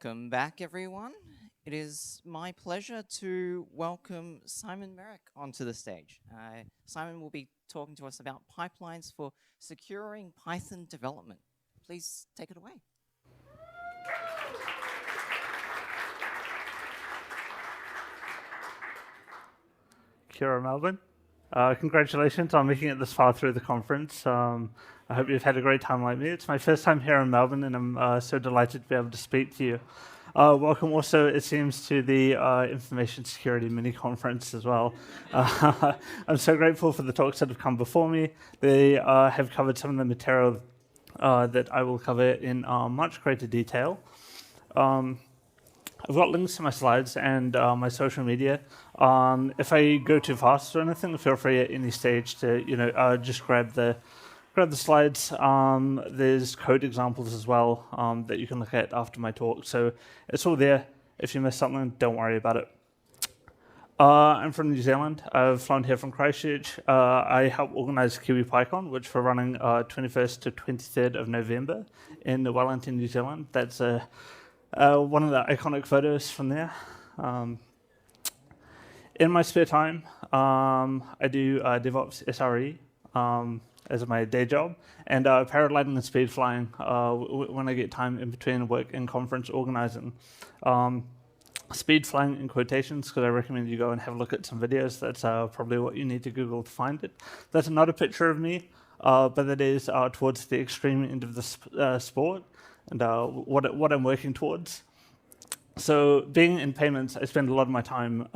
Welcome back, everyone. It is my pleasure to welcome Simon Merrick onto the stage. Simon will be talking to us about pipelines for securing Python development. Please take it away. Kia ora, Melbourne. Congratulations on making it this far through the conference. I hope you've had a great time like me. It's my first time here in Melbourne, and I'm so delighted to be able to speak to you. Welcome also, it seems, to the Information Security mini-conference as well. I'm so grateful for the talks that have come before me. They have covered some of the material that I will cover in much greater detail. I've got links to my slides and my social media. If I go too fast or anything, feel free at any stage to just grab the slides. There's code examples as well that you can look at after my talk. So it's all there. If you miss something, don't worry about it. I'm from New Zealand. I've flown here from Christchurch. I help organise Kiwi PyCon, which we're running 21st to 23rd of November in Wellington, New Zealand. That's one of the iconic photos from there. In my spare time, I do DevOps SRE as my day job, and paragliding and speed flying when I get time in between work and conference organizing. Speed flying in quotations, because I recommend you go and have a look at some videos. That's probably what you need to Google to find it. That's not a picture of me, but that is towards the extreme end of the sport and what I'm working towards. So being in payments, I spend a lot of my time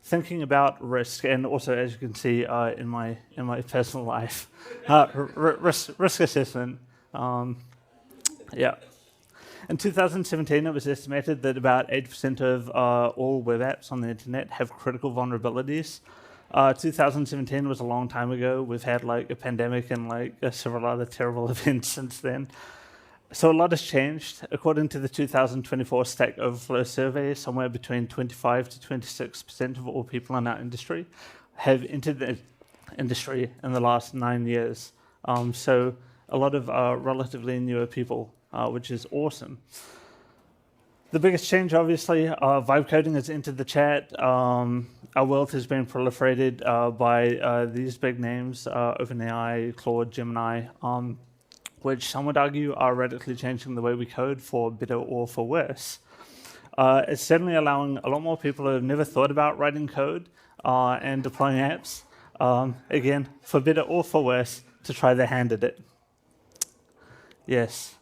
thinking about risk, and also, as you can see in my personal life, risk assessment. Yeah. In 2017, it was estimated that about 8% of all web apps on the internet have critical vulnerabilities. 2017 was a long time ago. We've had like a pandemic and like several other terrible events since then. So a lot has changed. According to the 2024 Stack Overflow survey, somewhere between 25 to 26% of all people in our industry have entered the industry in the last 9 years. So a lot of relatively newer people, which is awesome. The biggest change, obviously, vibe coding has entered the chat. Our world has been proliferated by these big names, OpenAI, Claude, Gemini, which some would argue are radically changing the way we code for better or for worse. It's certainly allowing a lot more people who have never thought about writing code and deploying apps, again, for better or for worse, to try their hand at it. Yes.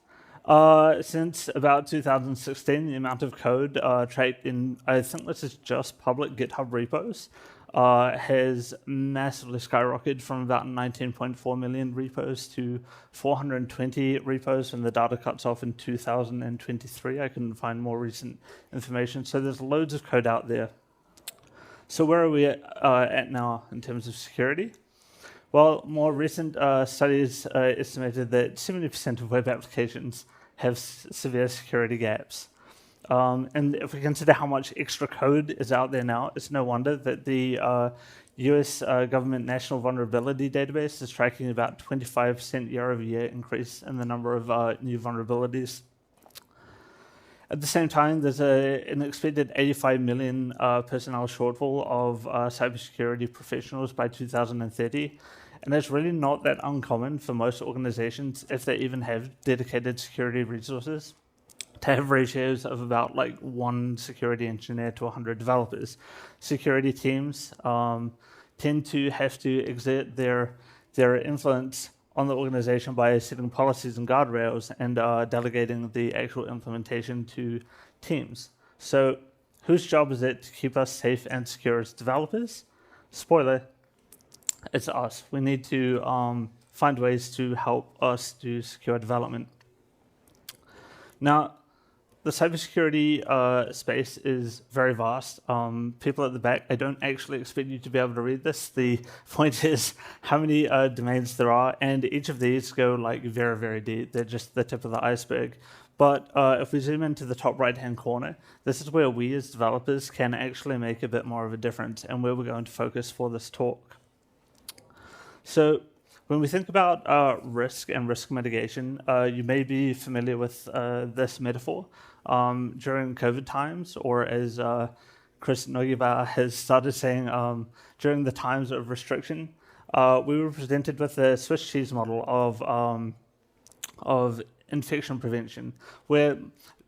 Since about 2016, the amount of code tracked in, I think this is just public GitHub repos, has massively skyrocketed from about 19.4 million repos to 420 repos, and the data cuts off in 2023. I couldn't find more recent information. So there's loads of code out there. So where are we at now in terms of security? Well, more recent studies estimated that 70% of web applications have severe security gaps. And if we consider how much extra code is out there now, it's no wonder that the US government National Vulnerability Database is tracking about 25% year-over-year increase in the number of new vulnerabilities. At the same time, there's an expected 85 million personnel shortfall of cybersecurity professionals by 2030. And that's really not that uncommon for most organizations, if they even have dedicated security resources, to have ratios of about like 1 security engineer to 100 developers. Security teams tend to have to exert their influence on the organization by setting policies and guardrails and delegating the actual implementation to teams. So whose job is it to keep us safe and secure as developers? Spoiler, it's us. We need to find ways to help us do secure development. Now, the cybersecurity space is very vast. People at the back, I don't actually expect you to be able to read this. The point is how many domains there are, and each of these go like very, very deep. They're just the tip of the iceberg. But if we zoom into the top right-hand corner, this is where we as developers can actually make a bit more of a difference and where we're going to focus for this talk. So When we think about risk and risk mitigation, you may be familiar with this metaphor. During COVID times, or as Chris Nogiva has started saying, during the times of restriction, we were presented with the Swiss cheese model of infection prevention, where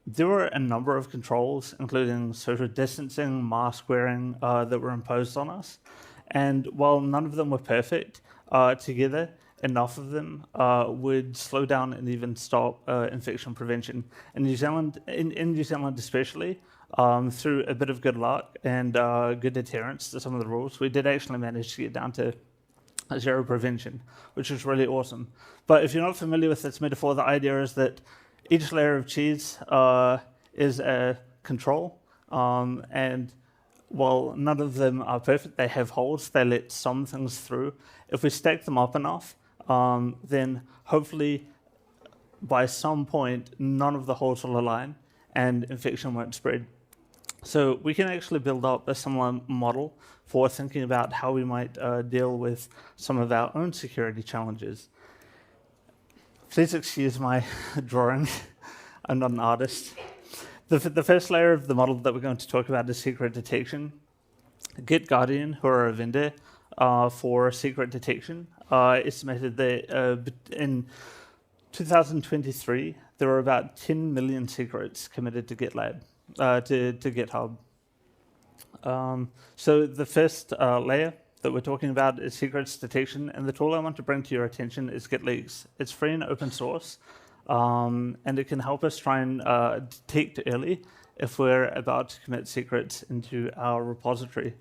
there were a number of controls, including social distancing, mask wearing, that were imposed on us. And while none of them were perfect, together, enough of them would slow down and even stop infection prevention. In New Zealand especially, through a bit of good luck and good adherence to some of the rules, we did actually manage to get down to zero prevention, which is really awesome. But if you're not familiar with this metaphor, the idea is that each layer of cheese is a control, and while none of them are perfect, they have holes, they let some things through. If we stack them up enough, then hopefully by some point, none of the holes will align and infection won't spread. So we can actually build up a similar model for thinking about how we might deal with some of our own security challenges. Please excuse my drawing. I'm not an artist. The first layer of the model that we're going to talk about is secret detection. GitGuardian, who are a vendor for secret detection, estimated that in 2023, there were about 10 million secrets committed to GitLab, to GitHub. So the first layer that we're talking about is secrets detection, and the tool I want to bring to your attention is GitLeaks. It's free and open source, and it can help us try and detect early if we're about to commit secrets into our repository.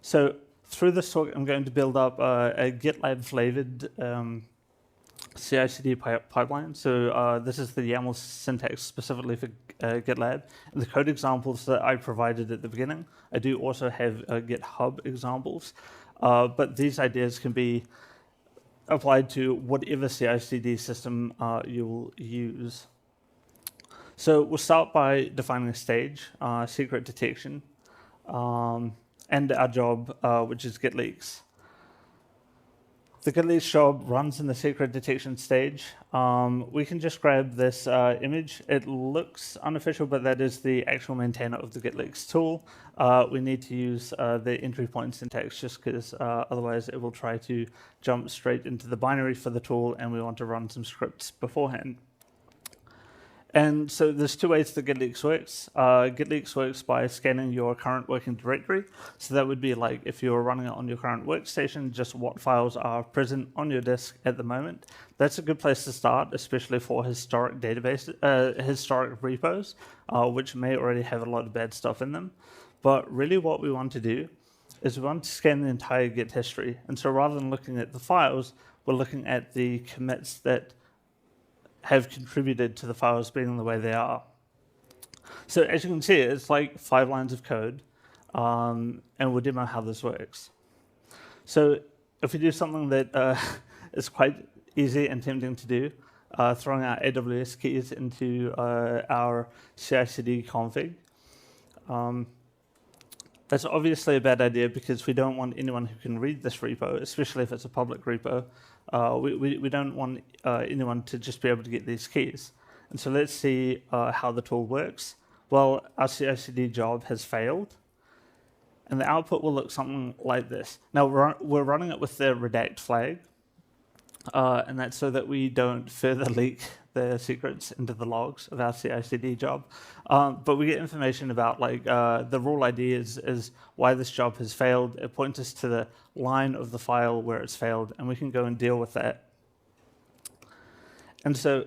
So through this talk, I'm going to build up a GitLab-flavored CI/CD pipeline. So this is the YAML syntax specifically for GitLab. And the code examples that I provided at the beginning, I do also have GitHub examples. But these ideas can be applied to whatever CI/CD system you will use. So we'll start by defining a stage, secret detection, and our job, which is GitLeaks. The GitLeaks job runs in the secret detection stage. We can just grab this image. It looks unofficial, but that is the actual maintainer of the GitLeaks tool. We need to use the entry point syntax just because otherwise it will try to jump straight into the binary for the tool, and we want to run some scripts beforehand. And so there's two ways that GitLeaks works. GitLeaks works by scanning your current working directory. So that would be like if you're running it on your current workstation, just what files are present on your disk at the moment. That's a good place to start, especially for historic historic repos, which may already have a lot of bad stuff in them. But really what we want to do is we want to scan the entire Git history. And so rather than looking at the files, we're looking at the commits that have contributed to the files being the way they are. So as you can see, it's like 5 lines of code, and we'll demo how this works. So if we do something that is quite easy and tempting to do, throwing our AWS keys into our CI/CD config, that's obviously a bad idea because we don't want anyone who can read this repo, especially if it's a public repo. We don't want anyone to just be able to get these keys. And so let's see how the tool works. Well, our CI/CD job has failed, and the output will look something like this. Now, we're running it with the redact flag, and that's so that we don't further leak the secrets into the logs of our CI/CD job. But we get information about like the rule ID is why this job has failed. It points us to the line of the file where it's failed, and we can go and deal with that. And so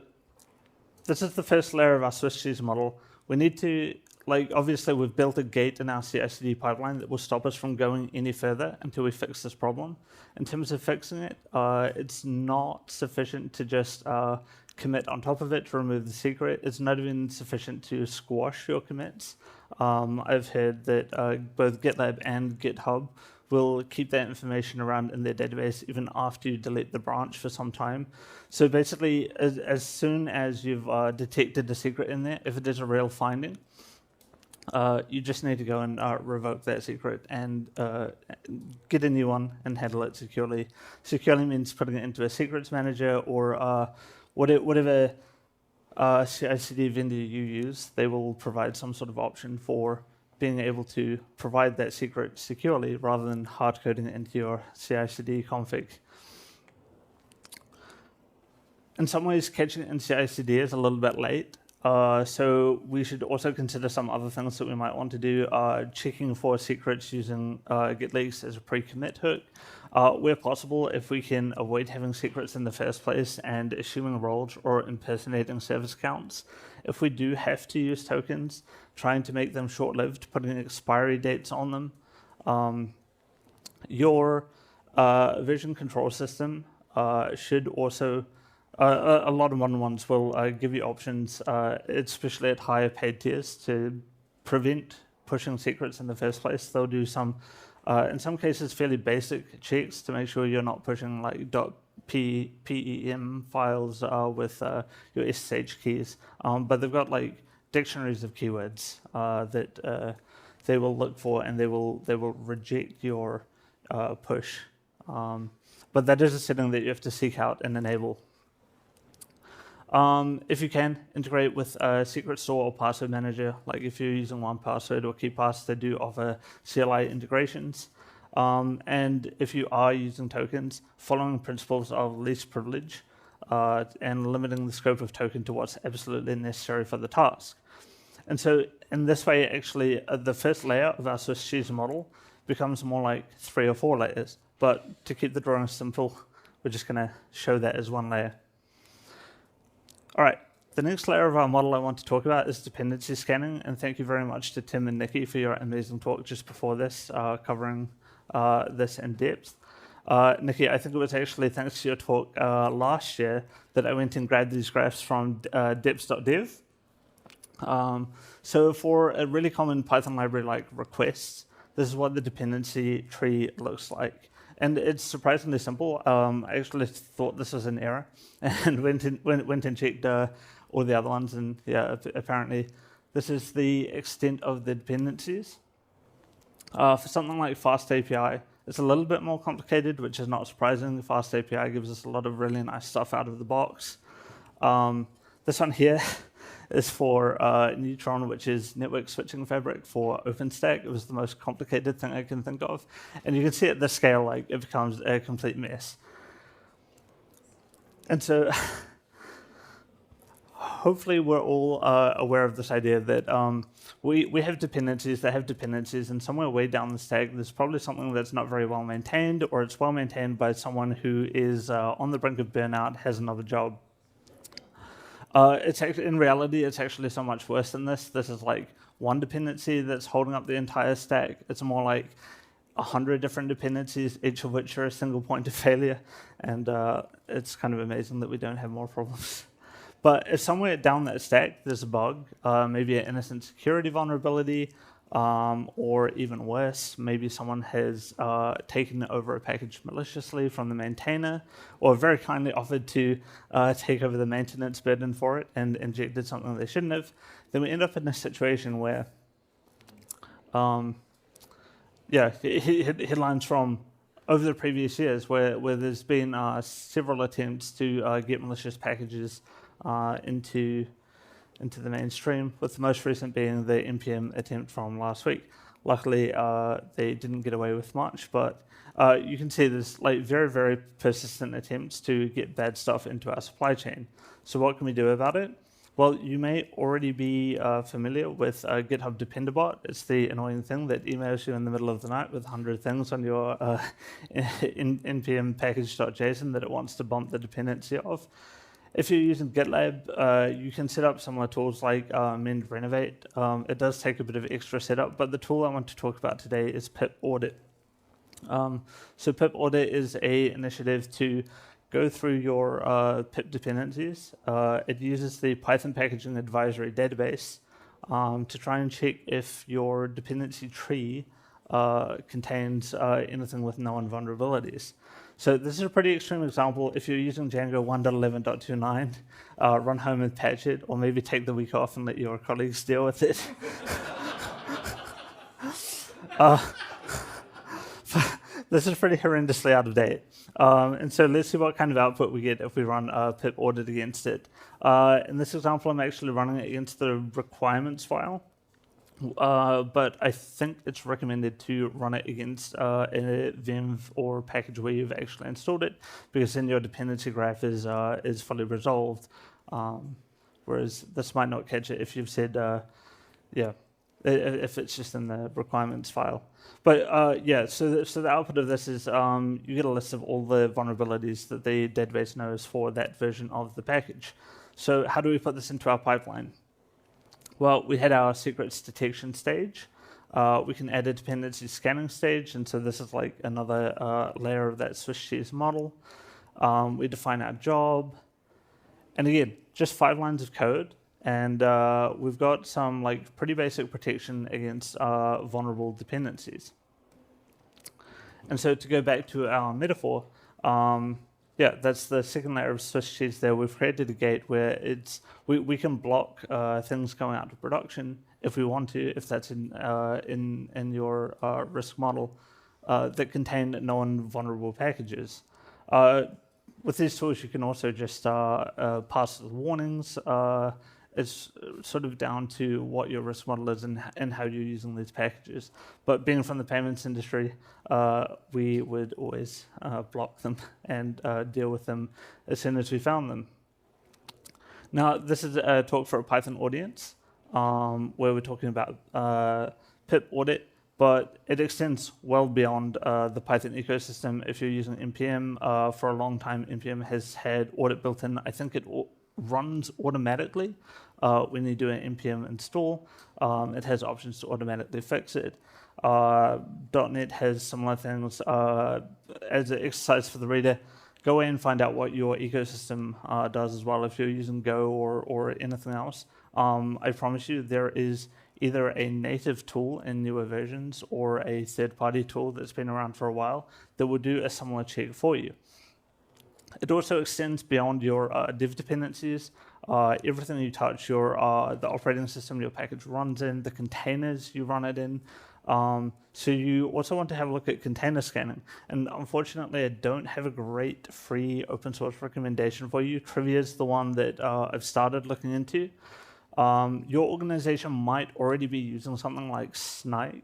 this is the first layer of our Swiss cheese model. We need to, like, obviously we've built a gate in our CI/CD pipeline that will stop us from going any further until we fix this problem. In terms of fixing it, it's not sufficient to just commit on top of it to remove the secret. It's not even sufficient to squash your commits. I've heard that both GitLab and GitHub will keep that information around in their database even after you delete the branch for some time. So basically, as soon as you've detected the secret in there, if it is a real finding, you just need to go and revoke that secret and get a new one and handle it securely. Securely means putting it into a secrets manager or whatever CI/CD vendor you use. They will provide some sort of option for being able to provide that secret securely rather than hard coding it into your CI/CD config. In some ways, catching it in CI/CD is a little bit late. So we should also consider some other things that we might want to do. Checking for secrets using git leaks as a pre-commit hook. Where possible, if we can avoid having secrets in the first place and assuming roles or impersonating service accounts. If we do have to use tokens, trying to make them short-lived, putting expiry dates on them. Your version control system should also a lot of modern ones will give you options, especially at higher paid tiers, to prevent pushing secrets in the first place. They'll do some, in some cases, fairly basic checks to make sure you're not pushing like .pem files with your SSH keys. But they've got like dictionaries of keywords that they will look for, and they will reject your push. But that is a setting that you have to seek out and enable. If you can, integrate with a secret store or password manager. Like if you're using 1Password or KeePass, they do offer CLI integrations. And if you are using tokens, following principles of least privilege and limiting the scope of token to what's absolutely necessary for the task. And so in this way, actually, the first layer of our Swiss cheese model becomes more like 3 or 4 layers. But to keep the drawing simple, we're just going to show that as one layer. All right, the next layer of our model I want to talk about is dependency scanning, and thank you very much to Tim and Nikki for your amazing talk just before this, covering this in depth. Nikki, I think it was actually thanks to your talk last year that I went and grabbed these graphs from deps.dev. So for a really common Python library like requests, this is what the dependency tree looks like. And it's surprisingly simple. I actually thought this was an error and went and checked all the other ones, and yeah, apparently this is the extent of the dependencies. For something like Fast API, it's a little bit more complicated, which is not surprising. Fast API gives us a lot of really nice stuff out of the box. This one here is for Neutron, which is network switching fabric for OpenStack. It was the most complicated thing I can think of. And you can see at this scale, like it becomes a complete mess. And so hopefully we're all aware of this idea that we have dependencies, they have dependencies, and somewhere way down the stack, there's probably something that's not very well maintained, or it's well maintained by someone who is on the brink of burnout, has another job. It's actually, in reality, it's actually so much worse than this. This is like one dependency that's holding up the entire stack. It's more like 100 different dependencies, each of which are a single point of failure. And it's kind of amazing that we don't have more problems. But if somewhere down that stack there's a bug, maybe an innocent security vulnerability, or even worse, maybe someone has taken over a package maliciously from the maintainer, or very kindly offered to take over the maintenance burden for it and injected something they shouldn't have, then we end up in a situation where, headlines from over the previous years where there's been several attempts to get malicious packages into the mainstream, with the most recent being the NPM attempt from last week. Luckily, they didn't get away with much, but you can see there's like very, very persistent attempts to get bad stuff into our supply chain. So what can we do about it? Well, you may already be familiar with GitHub Dependabot. It's the annoying thing that emails you in the middle of the night with 100 things on your npm package.json that it wants to bump the dependency of. If you're using GitLab, you can set up similar tools like mend renovate. It does take a bit of extra setup, but the tool I want to talk about today is pip audit. So pip audit is an initiative to go through your pip dependencies. It uses the Python packaging advisory database to try and check if your dependency tree contains anything with known vulnerabilities. So this is a pretty extreme example. If you're using Django 1.11.29, run home and patch it, or maybe take the week off and let your colleagues deal with it. This is pretty horrendously out of date. And so let's see what kind of output we get if we run a pip audit against it. In this example, I'm actually running it against the requirements file. But I think it's recommended to run it against a Vim or package where you've actually installed it, because then your dependency graph is fully resolved. Whereas this might not catch it if you've said, if it's just in the requirements file. But so the output of this is you get a list of all the vulnerabilities that the database knows for that version of the package. So how do we put this into our pipeline? Well, we had our secrets detection stage. We can add a dependency scanning stage, and so this is like another layer of that Swiss cheese model. We define our job, and again, just 5 lines of code, and we've got some like pretty basic protection against vulnerable dependencies. And so to go back to our metaphor, that's the second layer of Swiss cheese there. We've created a gate where we can block things going out to production if we want to, if that's in your risk model that contain non-vulnerable packages. With these tools, you can also just pass the warnings. It's sort of down to what your risk model is and how you're using these packages. But being from the payments industry, we would always block them and deal with them as soon as we found them. Now, this is a talk for a Python audience, where we're talking about pip audit, but it extends well beyond the Python ecosystem. If you're using NPM, for a long time, NPM has had audit built in. I think it runs automatically when you do an npm install. It has options to automatically fix it. .NET has similar things. As an exercise for the reader, go away and find out what your ecosystem does as well if you're using Go or anything else. I promise you there is either a native tool in newer versions or a third-party tool that's been around for a while that will do a similar check for you. It also extends beyond your div dependencies. Everything you touch, the operating system your package runs in, the containers you run it in. So you also want to have a look at container scanning. And unfortunately, I don't have a great free open source recommendation for you. Trivia is the one that I've started looking into. Your organization might already be using something like Sneak.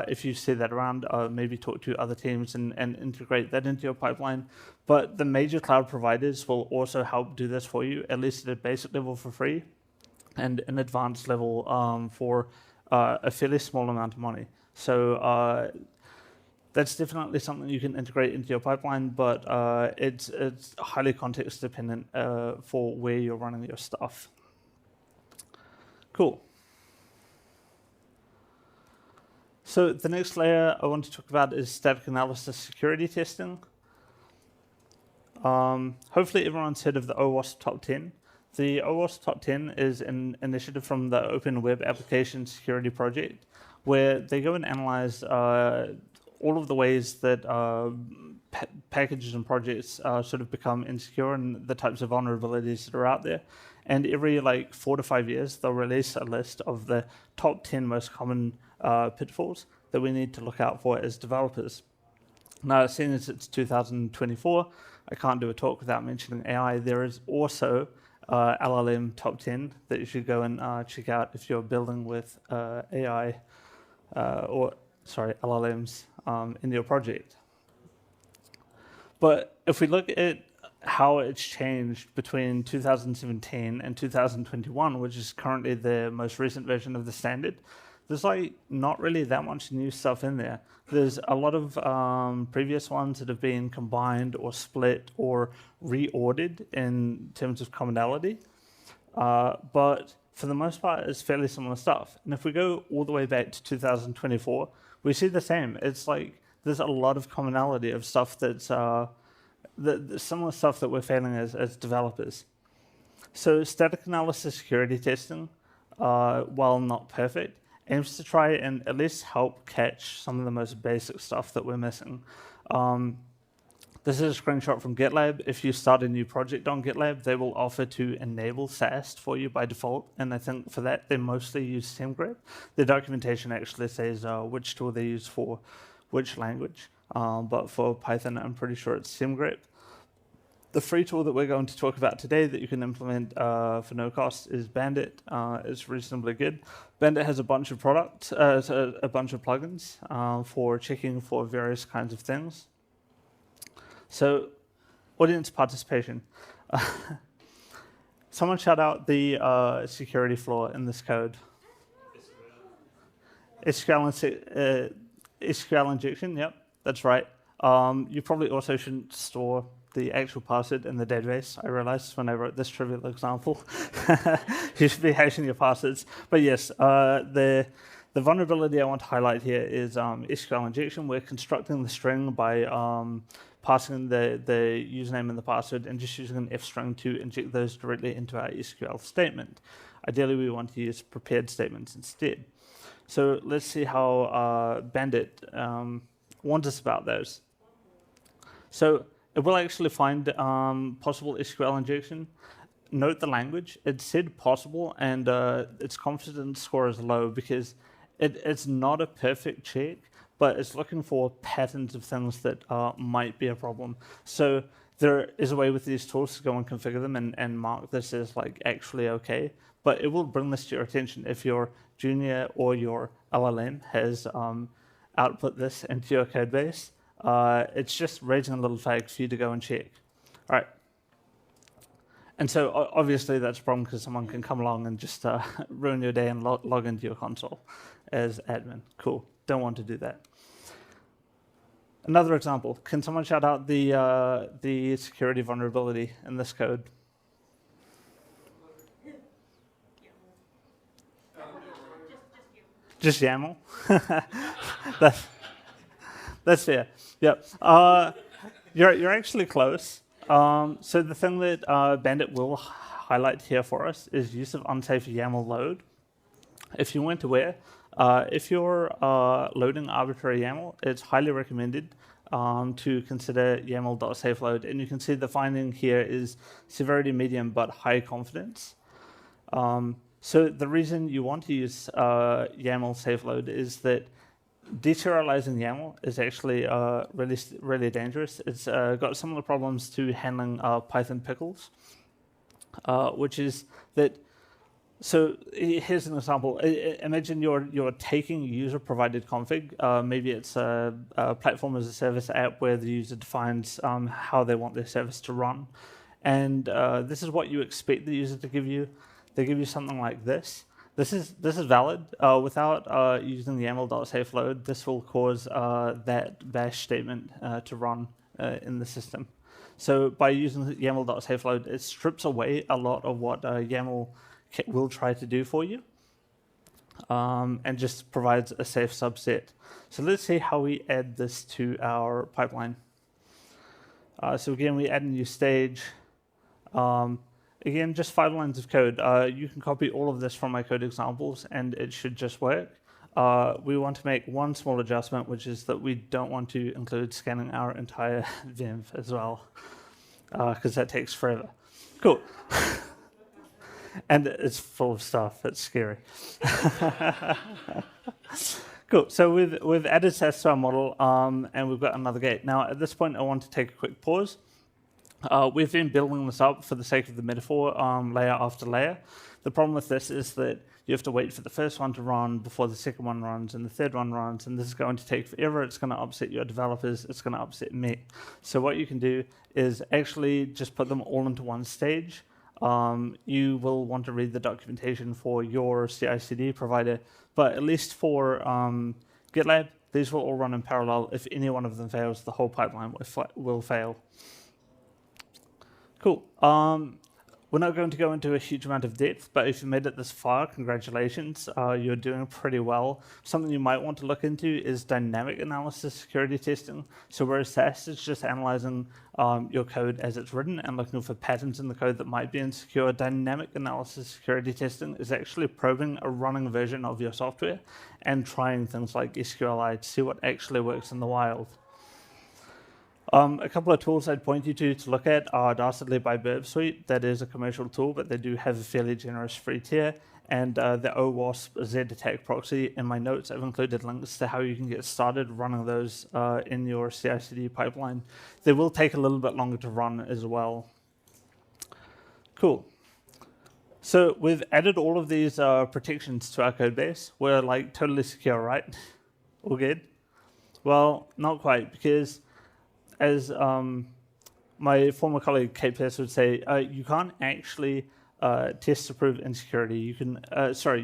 If you see that around, maybe talk to other teams and integrate that into your pipeline. But the major cloud providers will also help do this for you, at least at a basic level for free, and an advanced level for a fairly small amount of money. So that's definitely something you can integrate into your pipeline, but it's highly context dependent for where you're running your stuff. Cool. So the next layer I want to talk about is static analysis security testing. Hopefully everyone's heard of the OWASP Top 10. The OWASP Top 10 is an initiative from the Open Web Application Security Project, where they go and analyze all of the ways that packages and projects sort of become insecure and the types of vulnerabilities that are out there. And every 4 to 5 years, they'll release a list of the top 10 most common pitfalls that we need to look out for as developers. Now, seeing as it's 2024, I can't do a talk without mentioning AI. There is also LLM Top 10 that you should go and check out if you're building with AI, LLMs in your project. But if we look at how it's changed between 2017 and 2021, which is currently the most recent version of the standard, there's not really that much new stuff in there. There's a lot of previous ones that have been combined or split or reordered in terms of commonality. But for the most part, it's fairly similar stuff. And if we go all the way back to 2024, we see the same. It's there's a lot of commonality of stuff that's the similar stuff that we're failing as developers. So static analysis security testing, while not perfect, aims to try and at least help catch some of the most basic stuff that we're missing. The This is a screenshot from GitLab. If you start a new project on GitLab, they will offer to enable SAST for you by default, and I think for that they mostly use SimGrep. The documentation actually says which tool they use for which language, but for Python, I'm pretty sure it's SimGrep. The free tool that we're going to talk about today that you can implement for no cost is Bandit. It's reasonably good. Bandit has a bunch of products, a bunch of plugins for checking for various kinds of things. So, audience participation. Someone shout out the security flaw in this code. SQL injection, yep, that's right. You probably also shouldn't store the actual password in the database. I realized when I wrote this trivial example. You should be hashing your passwords. But yes, the vulnerability I want to highlight here is SQL injection. We're constructing the string by passing the username and the password and just using an F string to inject those directly into our SQL statement. Ideally, we want to use prepared statements instead. So let's see how Bandit warns us about those. So it will actually find possible SQL injection. Note the language. It said possible, and its confidence score is low because it's not a perfect check, but it's looking for patterns of things that might be a problem. So there is a way with these tools to go and configure them and mark this as like actually okay, but it will bring this to your attention if your junior or your LLM has output this into your code base. It's just raising a little flag for you to go and check. All right. And so obviously that's a problem because someone can come along and just ruin your day and log into your console as admin. Cool. Don't want to do that. Another example. Can someone shout out the security vulnerability in this code? Just YAML? That's fair. Yep. You're actually close. So the thing that Bandit will highlight here for us is use of unsafe YAML load. If you weren't aware, if you're loading arbitrary YAML, it's highly recommended to consider YAML.safe-load. And you can see the finding here is severity medium but high confidence. So the reason you want to use YAML safe-load is that deserializing YAML is actually really dangerous. It's got similar problems to handling Python pickles, which is that. So here's an example. Imagine you're taking user-provided config. Maybe it's a platform as a service app where the user defines how they want their service to run, and this is what you expect the user to give you. They give you something like this. This is valid. Without using the YAML.safe-load, this will cause that bash statement to run in the system. So by using the YAML.safe-load, it strips away a lot of what YAML will try to do for you, and just provides a safe subset. So let's see how we add this to our pipeline. So again, we add a new stage. Again, just 5 lines of code. You can copy all of this from my code examples, and it should just work. We want to make one small adjustment, which is that we don't want to include scanning our entire Vim as well, because that takes forever. Cool. And it's full of stuff. It's scary. Cool. So we've added SAS to our model, and we've got another gate. Now, at this point, I want to take a quick pause. We've been building this up for the sake of the metaphor, layer after layer. The problem with this is that you have to wait for the first one to run before the second one runs and the third one runs, and this is going to take forever. It's going to upset your developers. It's going to upset me. So what you can do is actually just put them all into one stage. You will want to read the documentation for your CI/CD provider, but at least for GitLab, these will all run in parallel. If any one of them fails, the whole pipeline will fail. Cool. We're not going to go into a huge amount of depth, but if you made it this far, congratulations. You're doing pretty well. Something you might want to look into is dynamic analysis security testing. So whereas SAS is just analyzing your code as it's written and looking for patterns in the code that might be insecure, dynamic analysis security testing is actually probing a running version of your software and trying things like SQLi to see what actually works in the wild. A couple of tools I'd point you to look at are Dastardly by Burp Suite. That is a commercial tool, but they do have a fairly generous free tier. And the OWASP Z-Attack proxy. In my notes, I've included links to how you can get started running those in your CI/CD pipeline. They will take a little bit longer to run as well. Cool. So we've added all of these protections to our code base. We're like totally secure, right? All good? Well, not quite, because as my former colleague Kate Pierce would say, you can't actually test to prove insecurity. You can,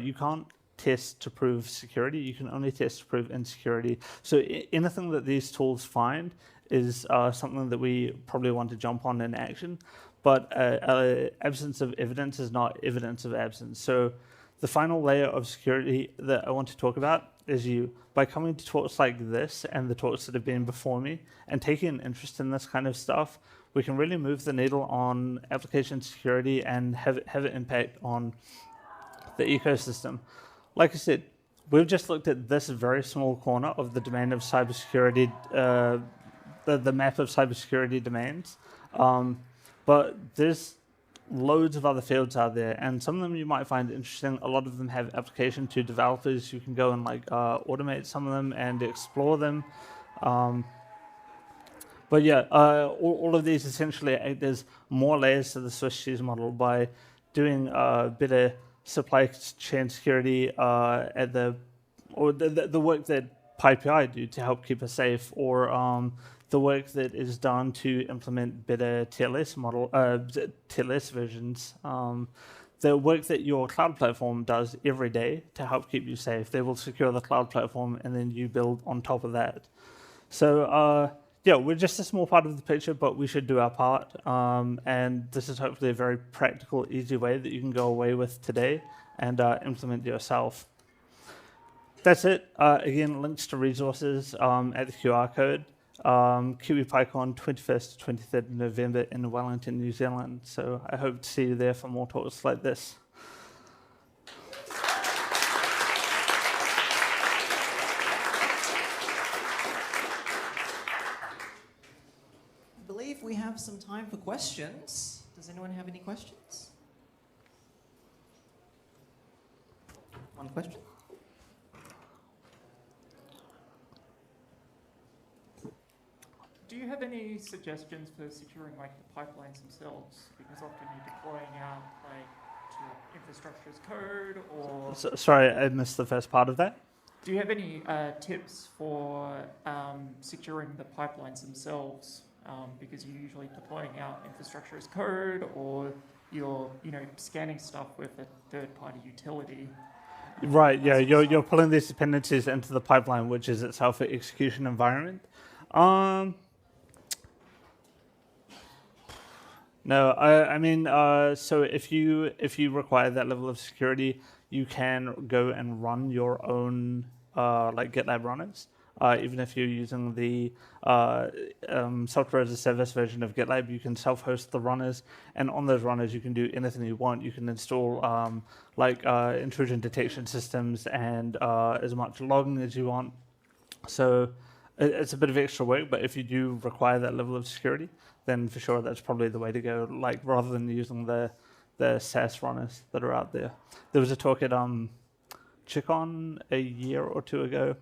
you can't test to prove security. You can only test to prove insecurity. So anything that these tools find is something that we probably want to jump on in action. But absence of evidence is not evidence of absence. So the final layer of security that I want to talk about is by coming to talks like this and the talks that have been before me and taking an interest in this kind of stuff, we can really move the needle on application security and have an impact on the ecosystem. Like I said, we've just looked at this very small corner of the domain of cybersecurity, the map of cybersecurity domains. But there's loads of other fields out there, and some of them you might find interesting. A lot of them have application to developers. You can go and automate some of them and explore them. But yeah, all of these essentially act as more layers to the Swiss cheese model by doing better supply chain security at the work that PyPI do to help keep us safe, or the work that is done to implement better TLS versions. The work that your cloud platform does every day to help keep you safe. They will secure the cloud platform, and then you build on top of that. So yeah, we're just a small part of the picture, but we should do our part. And this is hopefully a very practical, easy way that you can go away with today and implement yourself. That's it. Again, links to resources at the QR code. Kiwi PyCon 21st to 23rd of November in Wellington, New Zealand. So I hope to see you there for more talks like this. I believe we have some time for questions. Does anyone have any questions? One question? Do you have any suggestions for securing the pipelines themselves? Because often you're deploying out to infrastructure as code, or Sorry, I missed the first part of that. do you have any tips for securing the pipelines themselves? Because you're usually deploying out infrastructure as code, or you're scanning stuff with a third-party utility. Right. Yeah, you're pulling these dependencies into the pipeline, which is itself an execution environment. No, I mean, so if you require that level of security, you can go and run your own GitLab runners. Even if you're using the software as a service version of GitLab, you can self-host the runners, and on those runners you can do anything you want. You can install intrusion detection systems and as much logging as you want. So it's a bit of extra work, but if you do require that level of security, then for sure that's probably the way to go, rather than using the SaaS runners that are out there. There was a talk at ChickOn a year or two ago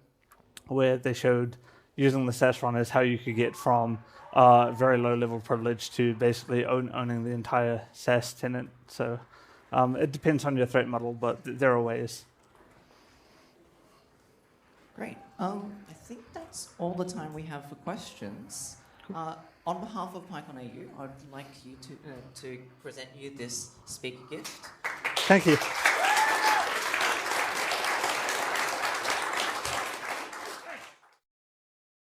where they showed using the SaaS runners how you could get from very low level privilege to basically owning the entire SaaS tenant. So it depends on your threat model, but there are ways. Great. I think that's all the time we have for questions. On behalf of PyCon AU, I'd like you to present you this speaker gift. Thank you.